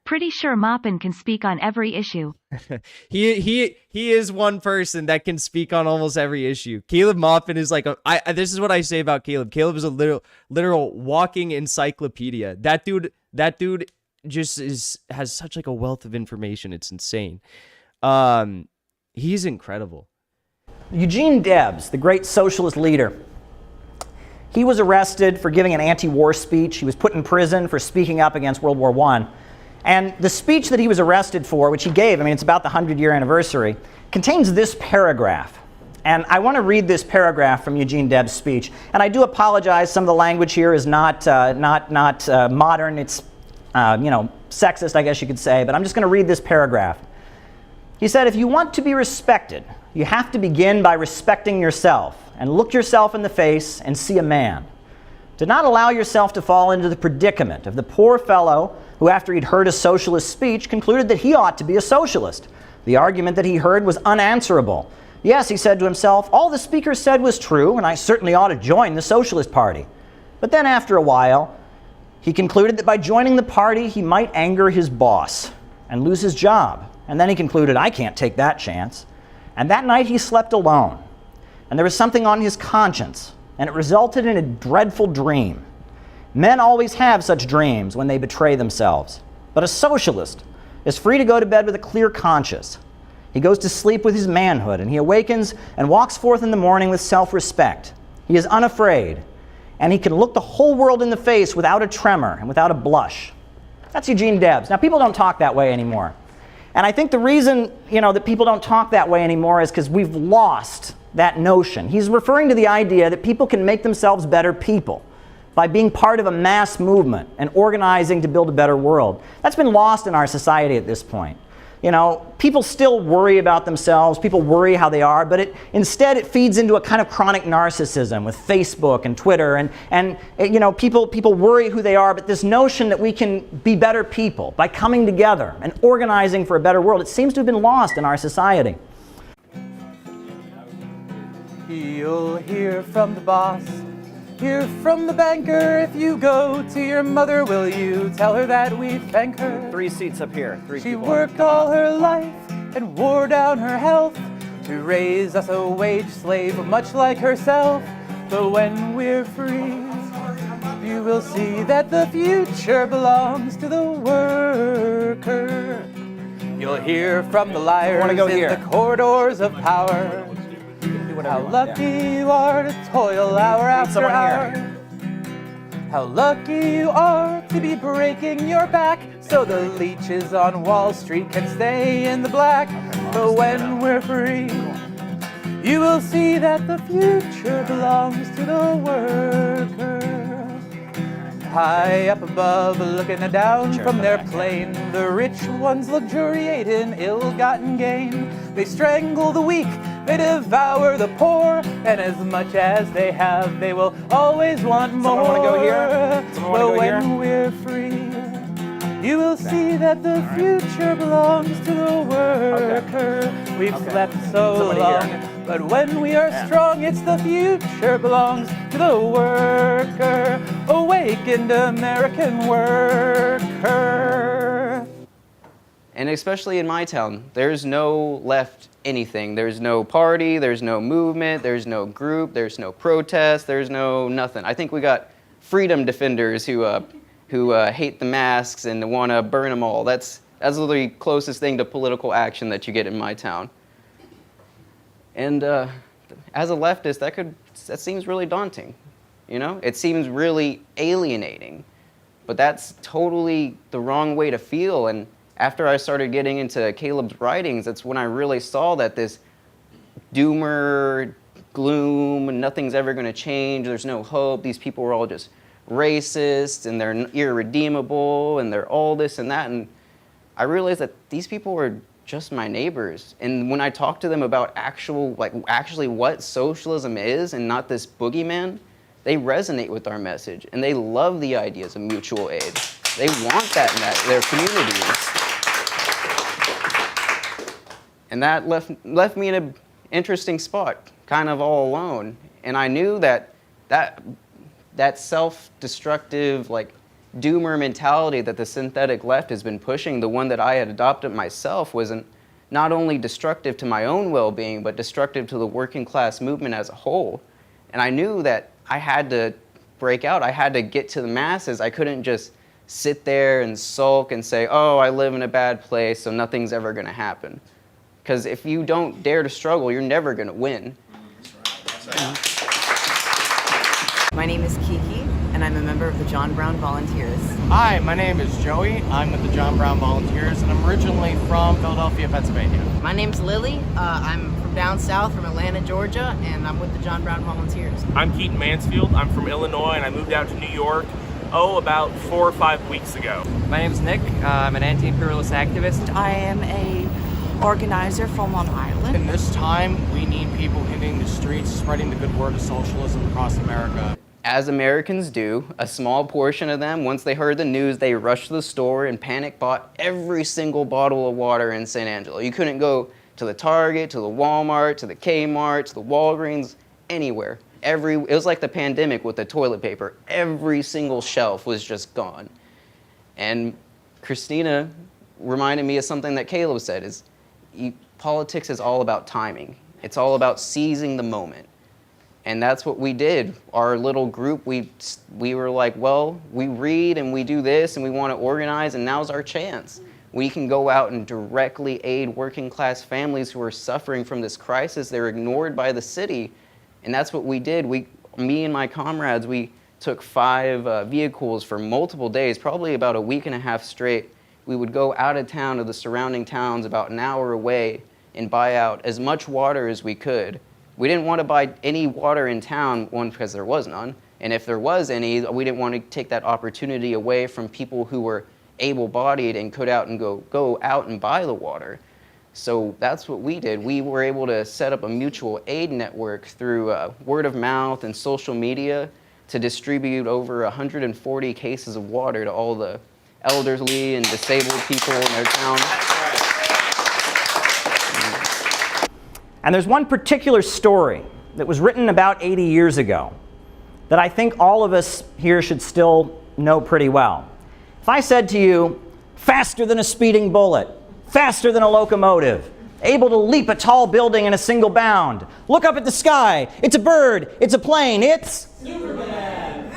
Pretty sure Maupin can speak on every issue. He is one person that can speak on almost every issue. Caleb Maupin is like this is what I say about Caleb. Caleb is a literal walking encyclopedia. That dude just has such like a wealth of information. It's insane. He's incredible. Eugene Debs, the great socialist leader, he was arrested for giving an anti-war speech. He was put in prison for speaking up against World War I. And the speech that he was arrested for, which he gave, I mean, it's about the 100-year anniversary, contains this paragraph. And I want to read this paragraph from Eugene Debs' speech. And I do apologize, some of the language here is not modern. It's, sexist, I guess you could say. But I'm just going to read this paragraph. He said, "If you want to be respected, you have to begin by respecting yourself and look yourself in the face and see a man. Do not allow yourself to fall into the predicament of the poor fellow who, after he'd heard a socialist speech, concluded that he ought to be a socialist. The argument that he heard was unanswerable. Yes, he said to himself, all the speaker said was true, and I certainly ought to join the Socialist Party. But then after a while, he concluded that by joining the party, he might anger his boss and lose his job. And then he concluded, I can't take that chance. And that night he slept alone. And there was something on his conscience, and it resulted in a dreadful dream. Men always have such dreams when they betray themselves. But a socialist is free to go to bed with a clear conscience. He goes to sleep with his manhood, and he awakens and walks forth in the morning with self-respect. He is unafraid, and he can look the whole world in the face without a tremor and without a blush." That's Eugene Debs. Now, people don't talk that way anymore. And I think the reason, that people don't talk that way anymore is because we've lost that notion. He's referring to the idea that people can make themselves better people by being part of a mass movement and organizing to build a better world. That's been lost in our society at this point. People still worry about themselves, people worry how they are, but instead it feeds into a kind of chronic narcissism with Facebook and Twitter, and people worry who they are, but this notion that we can be better people by coming together and organizing for a better world, it seems to have been lost in our society. You'll hear from the boss, hear from the banker. If you go to your mother, will you tell her that we thank her? 3 seats up here. She worked all her life and wore down her health to raise us a wage slave much like herself. But when we're free, you will see that the future belongs to the worker. You'll hear from the liars in the corridors of power. How lucky you are to toil hour after hour. How lucky you are to be breaking your back so the leeches on Wall Street can stay in the black. But when we're free, you will see that the future belongs to the worker. High up above, looking down from their plane, the rich ones luxuriate in ill-gotten gain. They strangle the weak, they devour the poor, and as much as they have, they will always want more. Someone want to go here? But when we're free, you will see that the future belongs to the worker. We've slept so long, but when we are strong, it's the future belongs to the worker. Awakened American worker. And especially in my town, there's no left anything. There's no party, there's no movement, there's no group, there's no protest, there's no nothing. I think we got freedom defenders who hate the masks and want to burn them all. That's the closest thing to political action that you get in my town. And as a leftist, that seems really daunting. It seems really alienating. But that's totally the wrong way to feel. And after I started getting into Caleb's writings, that's when I really saw that this doomer, gloom, nothing's ever going to change, there's no hope, these people are all just racist, and they're irredeemable, and they're all this and that. And I realized that these people were just my neighbors. And when I talked to them about actually what socialism is and not this boogeyman, they resonate with our message, and they love the ideas of mutual aid. They want that in their communities. And that left me in an interesting spot, kind of all alone. And I knew that self-destructive, doomer mentality that the synthetic left has been pushing, the one that I had adopted myself, wasn't not only destructive to my own well-being, but destructive to the working class movement as a whole. And I knew that I had to break out. I had to get to the masses. I couldn't just sit there and sulk and say, oh, I live in a bad place, so nothing's ever going to happen. Because if you don't dare to struggle, you're never going to win. My name is Kiki, and I'm a member of the John Brown Volunteers. Hi, my name is Joey. I'm with the John Brown Volunteers, and I'm originally from Philadelphia, Pennsylvania. My name's Lily. I'm from down south, from Atlanta, Georgia, and I'm with the John Brown Volunteers. I'm Keaton Mansfield. I'm from Illinois, and I moved out to New York, about 4 or 5 weeks ago. My name's Nick. I'm an anti-imperialist activist. I am a organizer from Long Island. In this time, we need people hitting the streets, spreading the good word of socialism across America. As Americans do, a small portion of them, once they heard the news, they rushed to the store and panic bought every single bottle of water in San Angelo. You couldn't go to the Target, to the Walmart, to the Kmart, to the Walgreens, anywhere. It was like the pandemic with the toilet paper. Every single shelf was just gone. And Christina reminded me of something that Caleb said, politics is all about timing. It's all about seizing the moment. And that's what we did. Our little group, we were like, well, we read and we do this and we want to organize, and now's our chance. We can go out and directly aid working class families who are suffering from this crisis. They're ignored by the city. And that's what we did. Me and my comrades, we took 5 vehicles for multiple days, probably about a week and a half straight. We would go out of town to the surrounding towns about an hour away and buy out as much water as we could. We didn't want to buy any water in town, one, because there was none. And if there was any, we didn't want to take that opportunity away from people who were able-bodied and could go out and buy the water. So that's what we did. We were able to set up a mutual aid network through word of mouth and social media to distribute over 140 cases of water to all the elderly and disabled people in their town. And there's one particular story that was written about 80 years ago that I think all of us here should still know pretty well. If I said to you, faster than a speeding bullet, faster than a locomotive, able to leap a tall building in a single bound, look up at the sky, it's a bird, it's a plane, it's Superman!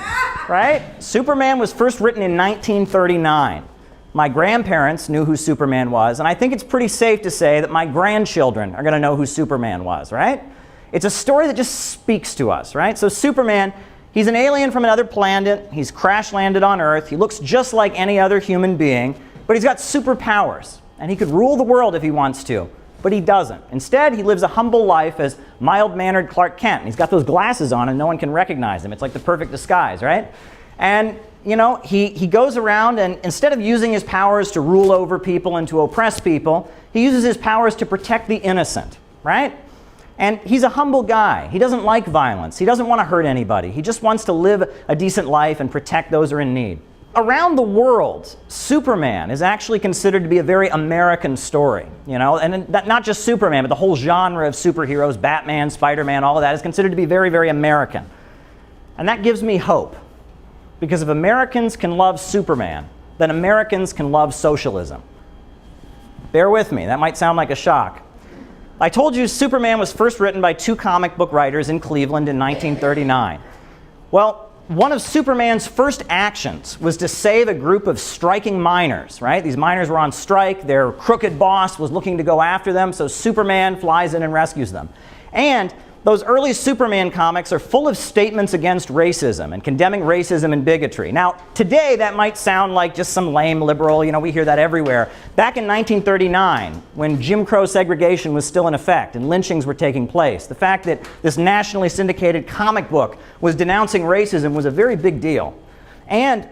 Right? Superman was first written in 1939. My grandparents knew who Superman was, and I think it's pretty safe to say that my grandchildren are going to know who Superman was, right? It's a story that just speaks to us, right? So Superman, he's an alien from another planet. He's crash-landed on Earth. He looks just like any other human being, but he's got superpowers, and he could rule the world if he wants to, but he doesn't. Instead, he lives a humble life as mild-mannered Clark Kent. And he's got those glasses on, and no one can recognize him. It's like the perfect disguise, right? And you know, he goes around, and instead of using his powers to rule over people and to oppress people, he uses his powers to protect the innocent, right? And he's a humble guy. He doesn't like violence. He doesn't want to hurt anybody. He just wants to live a decent life and protect those who are in need. Around the world, Superman is actually considered to be a very American story, you know, and not just Superman, but the whole genre of superheroes, Batman, Spider-Man, all of that is considered to be very, very American. And that gives me hope. Because if Americans can love Superman, then Americans can love socialism. Bear with me, that might sound like a shock. I told you Superman was first written by 2 comic book writers in Cleveland in 1939. Well, one of Superman's first actions was to save a group of striking miners, right? These miners were on strike, their crooked boss was looking to go after them, so Superman flies in and rescues them. And those early Superman comics are full of statements against racism and condemning racism and bigotry. Now, today that might sound like just some lame liberal, you know, we hear that everywhere. Back in 1939, when Jim Crow segregation was still in effect and lynchings were taking place, the fact that this nationally syndicated comic book was denouncing racism was a very big deal. And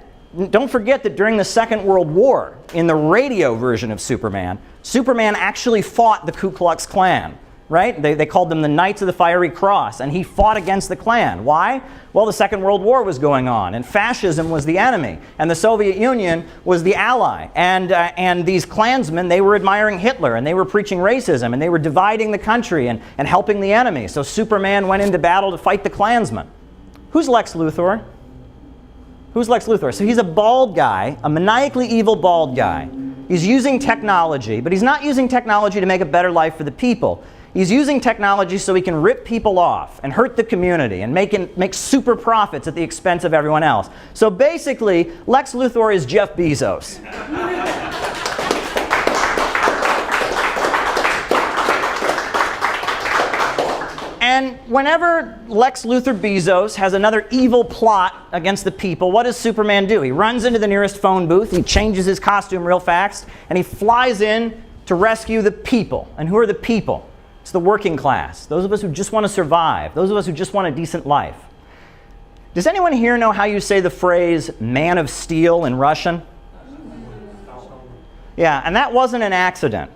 don't forget that during the Second World War, in the radio version of Superman, Superman actually fought the Ku Klux Klan. Right? They called them the Knights of the Fiery Cross, and he fought against the Klan. Why? Well, the Second World War was going on, and fascism was the enemy, and the Soviet Union was the ally. And these Klansmen, they were admiring Hitler, and they were preaching racism, and they were dividing the country and helping the enemy. So Superman went into battle to fight the Klansmen. Who's Lex Luthor? Who's Lex Luthor? So he's a bald guy, a maniacally evil bald guy. He's using technology, but he's not using technology to make a better life for the people. He's using technology so he can rip people off and hurt the community and make super profits at the expense of everyone else. So basically, Lex Luthor is Jeff Bezos. And whenever Lex Luthor Bezos has another evil plot against the people, what does Superman do? He runs into the nearest phone booth, he changes his costume real fast, and he flies in to rescue the people. And who are the people? It's the working class, those of us who just want to survive, those of us who just want a decent life. Does anyone here know how you say the phrase man of steel in Russian? Yeah, and that wasn't an accident.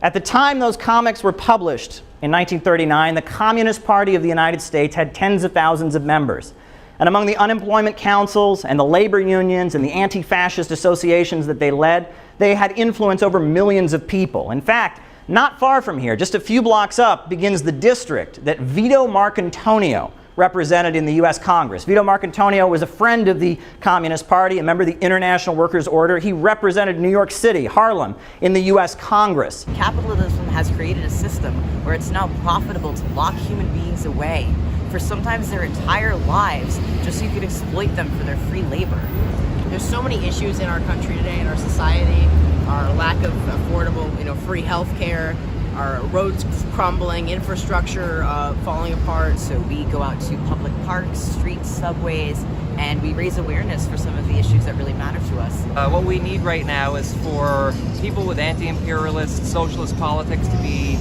At the time those comics were published in 1939, the Communist Party of the United States had tens of thousands of members. And among the unemployment councils and the labor unions and the anti-fascist associations that they led, they had influence over millions of people. In fact, not far from here, just a few blocks up, begins the district that Vito Marcantonio represented in the U.S. Congress. Vito Marcantonio was a friend of the Communist Party, a member of the International Workers' Order. He represented New York City, Harlem, in the U.S. Congress. Capitalism has created a system where it's now profitable to lock human beings away for sometimes their entire lives just so you could exploit them for their free labor. There's so many issues in our country today, in our society, our lack of affordable, free health care, our roads crumbling, infrastructure falling apart. So we go out to public parks, streets, subways, and we raise awareness for some of the issues that really matter to us. What we need right now is for people with anti-imperialist, socialist politics to be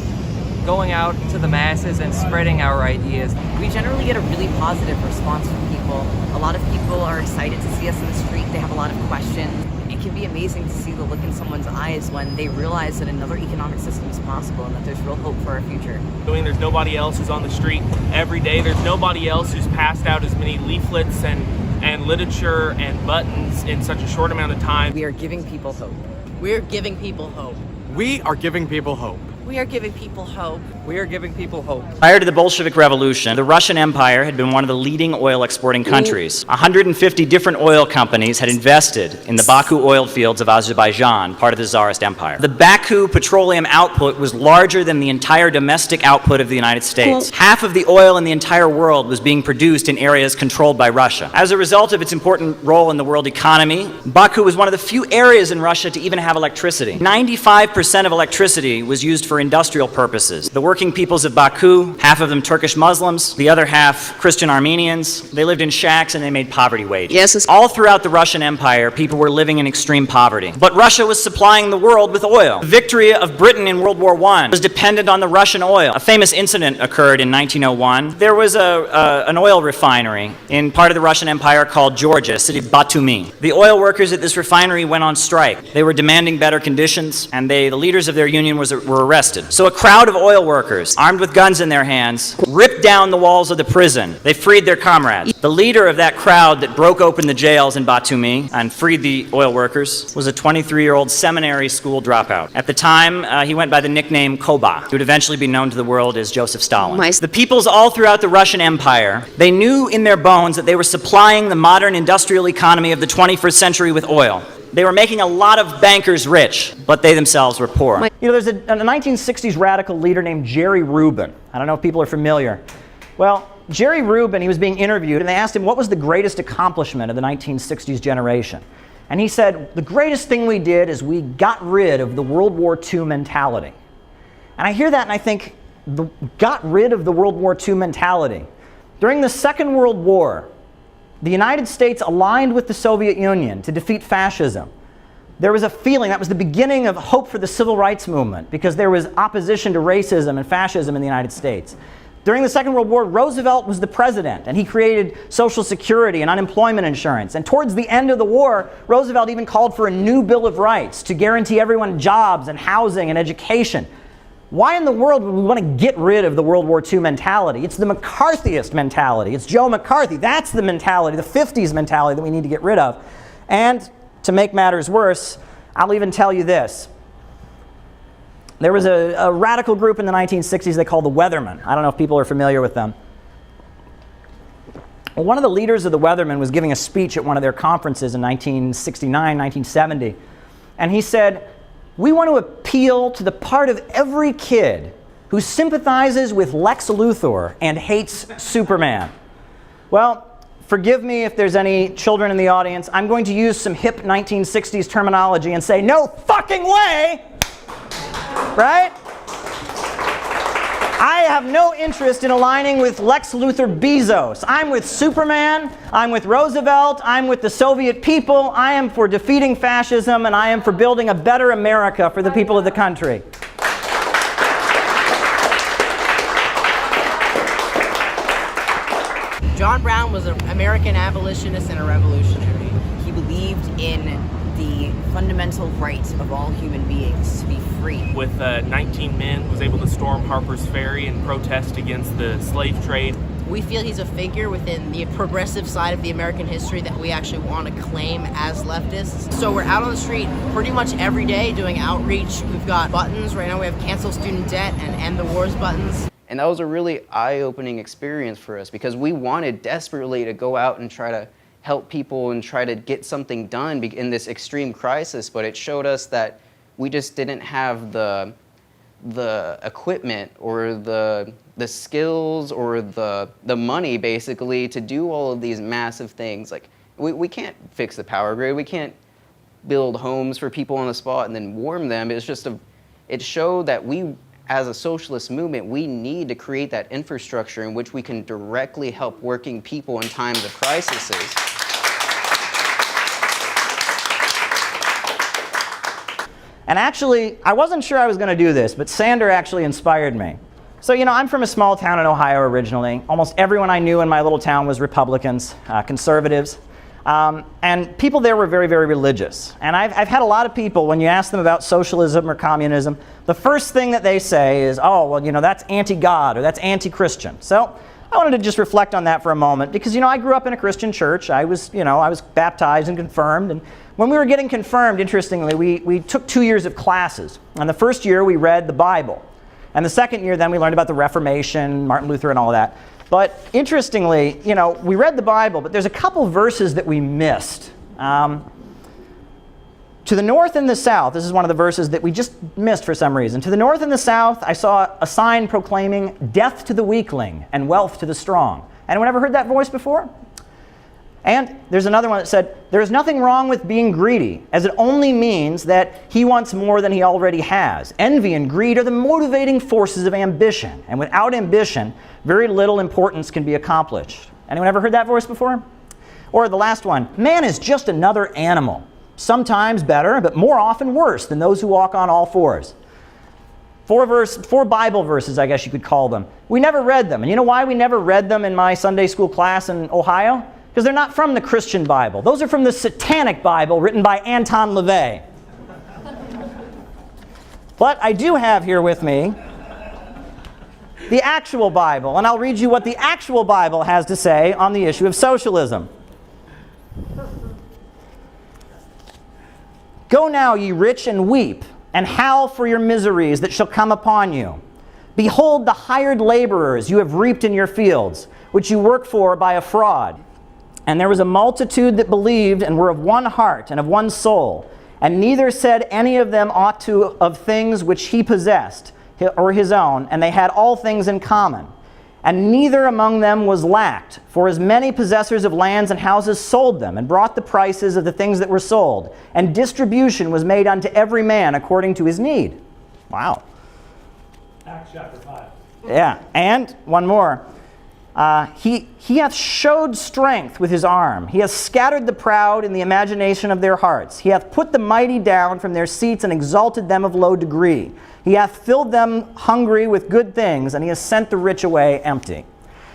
going out to the masses and spreading our ideas. We generally get a really positive response from people. A lot of people are excited to see us in the street. They have a lot of questions. It can be amazing to see the look in someone's eyes when they realize that another economic system is possible and that there's real hope for our future. There's nobody else who's on the street every day. There's nobody else who's passed out as many leaflets and literature and buttons in such a short amount of time. We are giving people hope. We're giving people hope. We are giving people hope. We are giving people hope. We are giving people hope. Prior to the Bolshevik Revolution, the Russian Empire had been one of the leading oil exporting countries. 150 different oil companies had invested in the Baku oil fields of Azerbaijan, part of the Tsarist Empire. The Baku petroleum output was larger than the entire domestic output of the United States. Half of the oil in the entire world was being produced in areas controlled by Russia. As a result of its important role in the world economy, Baku was one of the few areas in Russia to even have electricity. 95% of electricity was used for industrial purposes. The working peoples of Baku, half of them Turkish Muslims, the other half Christian Armenians, they lived in shacks and they made poverty wages. Yes. All throughout the Russian Empire, people were living in extreme poverty. But Russia was supplying the world with oil. The victory of Britain in World War I was dependent on the Russian oil. A famous incident occurred in 1901. There was an oil refinery in part of the Russian Empire called Georgia, city of Batumi. The oil workers at this refinery went on strike. They were demanding better conditions, and the leaders of their union were arrested. So a crowd of oil workers, armed with guns in their hands, ripped down the walls of the prison. They freed their comrades. The leader of that crowd that broke open the jails in Batumi and freed the oil workers was a 23-year-old seminary school dropout. At the time, he went by the nickname Koba, who would eventually be known to the world as Joseph Stalin. The peoples all throughout the Russian Empire, they knew in their bones that they were supplying the modern industrial economy of the 21st century with oil. They were making a lot of bankers rich, but they themselves were poor. There's a 1960s radical leader named Jerry Rubin. I don't know if people are familiar. Well, Jerry Rubin, he was being interviewed, and they asked him what was the greatest accomplishment of the 1960s generation. And he said, the greatest thing we did is we got rid of the World War II mentality. And I hear that and I think, got rid of the World War II mentality. During the Second World War, the United States aligned with the Soviet Union to defeat fascism. There was a feeling, that was the beginning of hope for the civil rights movement, because there was opposition to racism and fascism in the United States. During the Second World War, Roosevelt was the president, and he created Social Security and unemployment insurance. And towards the end of the war, Roosevelt even called for a new Bill of Rights to guarantee everyone jobs and housing and education. Why in the world would we want to get rid of the World War II mentality? It's the McCarthyist mentality. It's Joe McCarthy. That's the mentality, the 50s mentality that we need to get rid of. And to make matters worse, I'll even tell you this. There was a radical group in the 1960s they called the Weathermen. I don't know if people are familiar with them. Well, one of the leaders of the Weathermen was giving a speech at one of their conferences in 1969, 1970. And he said, "We want to appeal to the part of every kid who sympathizes with Lex Luthor and hates Superman." Well, forgive me if there's any children in the audience. I'm going to use some hip 1960s terminology and say, no fucking way! Right? I have no interest in aligning with Lex Luthor Bezos. I'm with Superman, I'm with Roosevelt, I'm with the Soviet people, I am for defeating fascism, and I am for building a better America for the people of the country. John Brown was an American abolitionist and a revolutionary. He believed in the fundamental right of all human beings to be free. With 19 men, was able to storm Harper's Ferry and protest against the slave trade. We feel he's a figure within the progressive side of the American history that we actually want to claim as leftists. So we're out on the street pretty much every day doing outreach. We've got buttons. Right now we have cancel student debt and end the wars buttons. And that was a really eye-opening experience for us because we wanted desperately to go out and try to help people and try to get something done in this extreme crisis, but it showed us that we just didn't have the equipment or the skills or the money basically to do all of these massive things. Like we can't fix the power grid, we can't build homes for people on the spot and then warm them. It showed that we, as a socialist movement, we need to create that infrastructure in which we can directly help working people in times of crises. And actually, I wasn't sure I was going to do this, but Sander actually inspired me. So, I'm from a small town in Ohio originally. Almost everyone I knew in my little town was Republicans, conservatives. And people there were very, very religious. And I've had a lot of people, when you ask them about socialism or communism, the first thing that they say is, oh, well, that's anti-God or that's anti-Christian. So I wanted to just reflect on that for a moment because, I grew up in a Christian church. I was baptized and confirmed. And when we were getting confirmed, interestingly, we took 2 years of classes. And the first year we read the Bible. And the second year then we learned about the Reformation, Martin Luther and all of that. But interestingly, we read the Bible, but there's a couple verses that we missed. To the north and the south, this is one of the verses that we just missed for some reason. To the north and the south, I saw a sign proclaiming death to the weakling and wealth to the strong. Anyone ever heard that voice before? And there's another one that said, there is nothing wrong with being greedy, as it only means that he wants more than he already has. Envy and greed are the motivating forces of ambition, and without ambition, very little importance can be accomplished. Anyone ever heard that voice before? Or the last one, man is just another animal, sometimes better, but more often worse than those who walk on all fours. Four Bible verses, I guess you could call them. We never read them. And you know why we never read them in my Sunday school class in Ohio? Because they're not from the Christian Bible. Those are from the Satanic Bible written by Anton LaVey. But I do have here with me the actual Bible, and I'll read you what the actual Bible has to say on the issue of socialism. Go now, ye rich, and weep, and howl for your miseries that shall come upon you. Behold the hired laborers you have reaped in your fields, which you work for by a fraud. And there was a multitude that believed and were of one heart and of one soul. And neither said any of them aught to of things which he possessed, or his own, and they had all things in common. And neither among them was lacked, for as many possessors of lands and houses sold them, and brought the prices of the things that were sold. And distribution was made unto every man according to his need. Wow. Acts chapter 5. Yeah, and one more. He hath showed strength with his arm. He hath scattered the proud in the imagination of their hearts. He hath put the mighty down from their seats and exalted them of low degree. He hath filled them hungry with good things, and he has sent the rich away empty.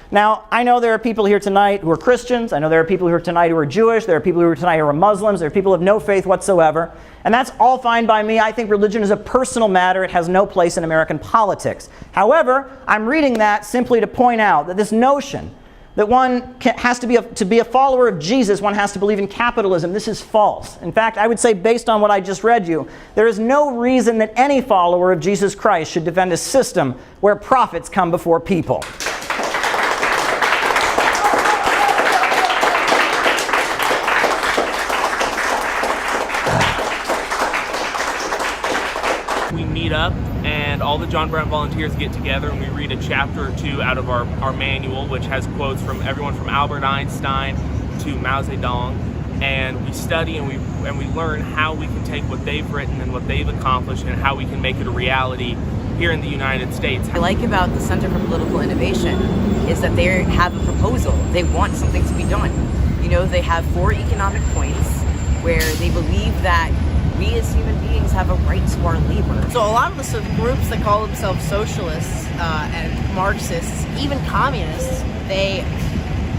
Now, I know there are people here tonight who are Christians. I know there are people here tonight who are Jewish. There are people here tonight who are Muslims. There are people who have no faith whatsoever. And that's all fine by me. I think religion is a personal matter. It has no place in American politics. However, I'm reading that simply to point out that this notion that one has to be a follower of Jesus, one has to believe in capitalism, this is false. In fact, I would say based on what I just read you, there is no reason that any follower of Jesus Christ should defend a system where profits come before people. We meet up and all the John Brown volunteers get together and we read a chapter or two out of our manual, which has quotes from everyone from Albert Einstein to Mao Zedong. And we study and we learn how we can take what they've written and what they've accomplished and how we can make it a reality here in the United States. What I like about the Center for Political Innovation is that they have a proposal. They want something to be done. You know, they have 4 economic points where they believe that we as human beings have a right to our labor. So a lot of the groups that call themselves socialists and Marxists, even communists, they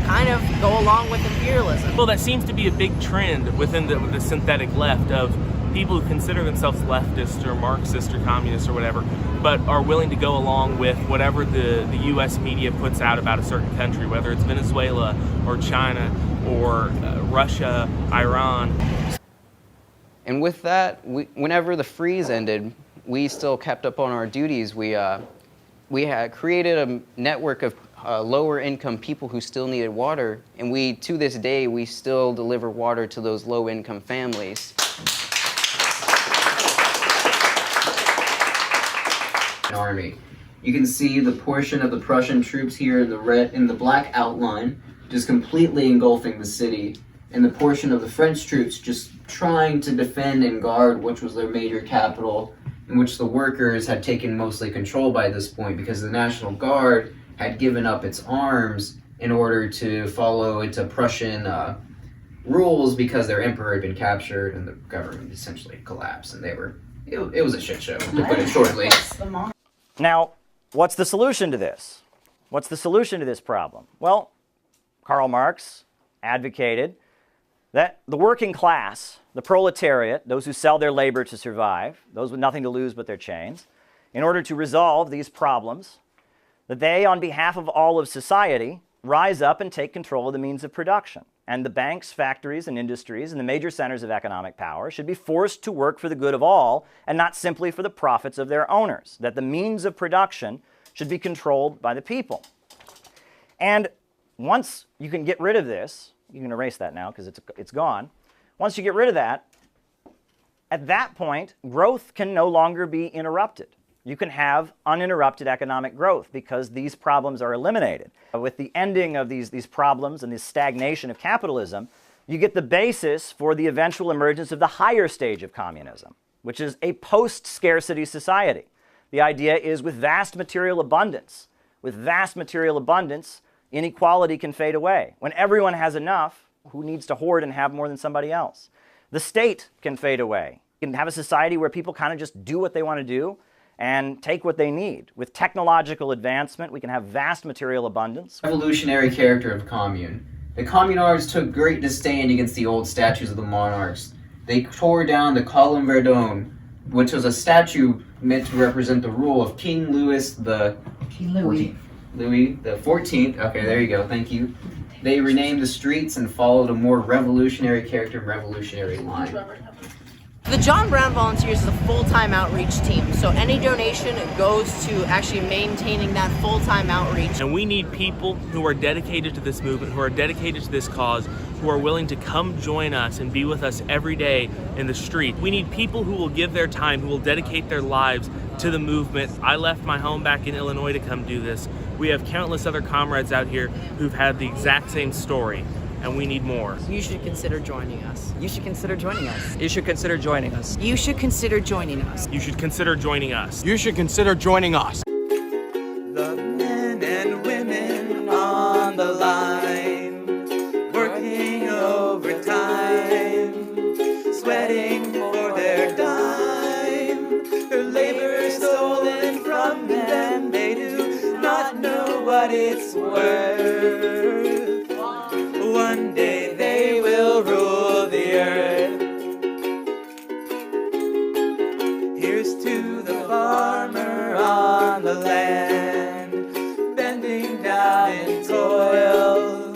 kind of go along with imperialism. Well, that seems to be a big trend within the synthetic left of people who consider themselves leftist or Marxist or communist or whatever, but are willing to go along with whatever the U.S. media puts out about a certain country, whether it's Venezuela or China or Russia, Iran. And with that, whenever the freeze ended, we still kept up on our duties. We had created a network of lower income people who still needed water, and to this day, we still deliver water to those low income families. Army. You can see the portion of the Prussian troops here in the black outline, just completely engulfing the city, and the portion of the French troops just trying to defend and guard, which was their major capital, in which the workers had taken mostly control by this point because the National Guard had given up its arms in order to follow into Prussian rules because their emperor had been captured and the government essentially collapsed, and it was a shit show, to put it shortly. Now, what's the solution to this? What's the solution to this problem? Well, Karl Marx advocated that the working class, the proletariat, those who sell their labor to survive, those with nothing to lose but their chains, in order to resolve these problems, that they, on behalf of all of society, rise up and take control of the means of production. And the banks, factories, and industries, and the major centers of economic power should be forced to work for the good of all and not simply for the profits of their owners. That the means of production should be controlled by the people. And once you can get rid of this, you can erase that now because it's gone. Once you get rid of that, at that point, growth can no longer be interrupted. You can have uninterrupted economic growth because these problems are eliminated. With the ending of these problems and the stagnation of capitalism, you get the basis for the eventual emergence of the higher stage of communism, which is a post-scarcity society. The idea is with vast material abundance, inequality can fade away. When everyone has enough, who needs to hoard and have more than somebody else? The state can fade away. You can have a society where people kind of just do what they want to do and take what they need. With technological advancement, we can have vast material abundance. Revolutionary character of commune. The communards took great disdain against the old statues of the monarchs. They tore down the Column Verdun, which was a statue meant to represent the rule of King Louis the 14th. Okay, there you go, thank you. They renamed the streets and followed a more revolutionary character and revolutionary line. The John Brown Volunteers is a full-time outreach team, so any donation goes to actually maintaining that full-time outreach. And we need people who are dedicated to this movement, who are dedicated to this cause, who are willing to come join us and be with us every day in the street. We need people who will give their time, who will dedicate their lives to the movement. I left my home back in Illinois to come do this. We have countless other comrades out here who've had the exact same story. And we need more. You should consider joining us. You should consider joining us. You should consider joining us. You should consider joining us. You should consider joining us. You should consider joining us. The men and women on the line, working overtime, sweating for their dime. Their labor stolen from them, they do not know what it's worth. One day they will rule the earth. Here's to the farmer on the land, bending down in toil,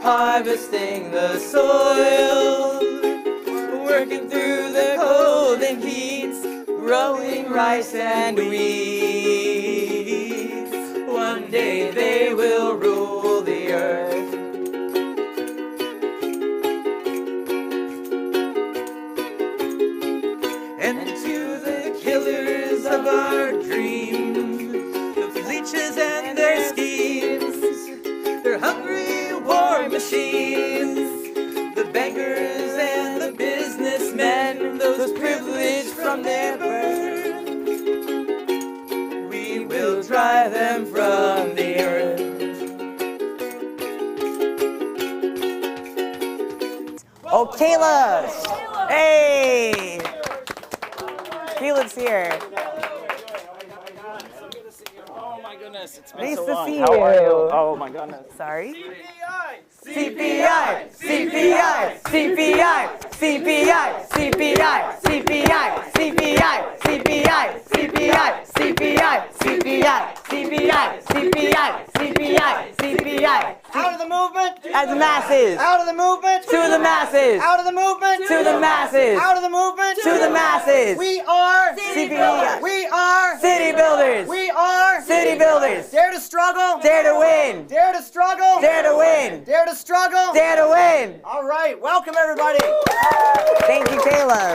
harvesting the soil, working through the cold and heats, growing rice and weeds. One day they will rule the earth. And to the killers of our dreams, the leeches and their schemes, they're hungry war machines, the bankers and the businessmen, those privileged from their birth, we will drive them from the earth. Oh, Caleb! Hey! Caleb's here. Oh my goodness, it's been Nice so to long. see How are you. you? Oh my goodness. Sorry? CPI! CPI! CPI! CPI! CPI! CPI! CPI! CPI! CPI! CPI! CPI! CPI! CPI! CPI! CPI! Out of the movement! As the masses! Out of the movement! To the masses! Out of the movement! To the masses! Out of the movement! To the masses! We are CPI! We are City builders! We are City builders! Dare to struggle! Dare to win! Dare to struggle! Dare to win! Dare to struggle! Dare to win! All right, welcome everybody. Thank you, Caleb.